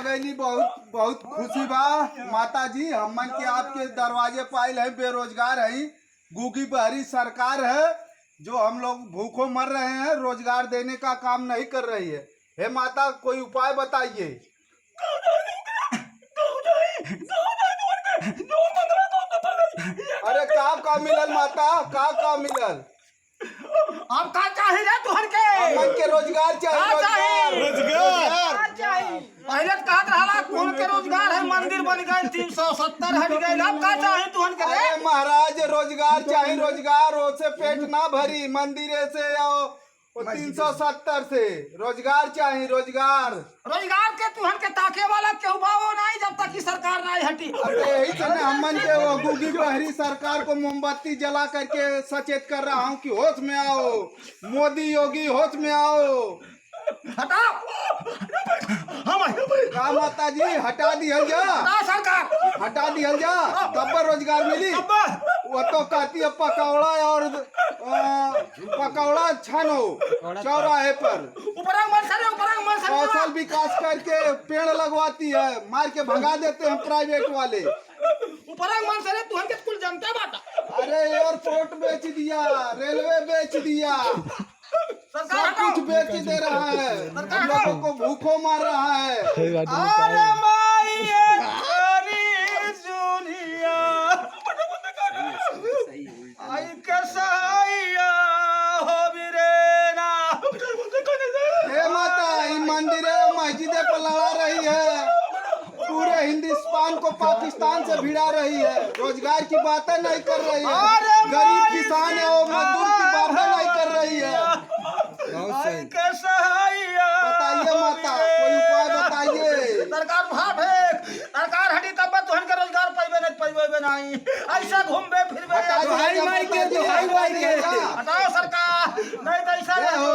आ गई, बहुत बहुत खुशी बा माता जी। हमन के आपके दरवाजे पाइल है, बेरोजगार है, गूगी बहरी सरकार है जो हम लोग भूखों मर रहे हैं, रोजगार देने का काम नहीं कर रही है। हे माता कोई उपाय बताइए। अरे का मिलल माता, का मिलल? अब का चाही रे तुहर के? हमन के रोजगार चाहिए, रोजगार चाहिए। पहले तो कहत रहला कौन के रोजगार है, मंदिर बन गए 370 हट गए। अब का चाही तुहर के रे? अरे महाराज रोजगार चाहिए, रोजगार ओसे पेट ना भरी, मंदिरे से और 370 से रोजगार चाहिए, रोजगार। रोजगार के तुहर के ताके वाला केहू बावो नहीं जब तक की सरकार नहीं हटी। अरे यही से हमन के वो गूगी बहरी सरकार को मोमबत्ती जला करके सचेत कर रहा हूँ कि होश में आओ, मोदी योगी होश में आओ। हटाओ का माता जी हटा दिया जा, सरकार हटा दिया जा, तब पर रोजगार मिली। वो तो कहती है पकौड़ा और पकौड़ा छानो चौराहे पर, कौशल विकास करके पेड़ लगवाती है, मार के भगा देते हैं प्राइवेट वाले। जनता बाटा अरे एयरपोर्ट बेच दिया, रेलवे बेच दिया, सब कुछ बेच दे रहा है, हम लोगों को भूखों मार रहा है। अरे माई करी दुनिया आई कसैया हो बिरेना। हे माता, ये मंदिरे मस्जिदे पर लड़ा रही है, पूरे हिंदुस्तान को पाकिस्तान से भिड़ा रही है, रोजगार की बातें नहीं कर रही है, गरीब किसान है वो मजदूर की बातें नहीं कर रही है। बताइए माता कोई उपाय बताइए। सरकार भाव है, सरकार हटी तब तुहन के रोजगार पैबे नहीं, ऐसा घूमबे फिरबे हटाओ सरकार, हटाओ सरकार नहीं तो ऐसा जय हो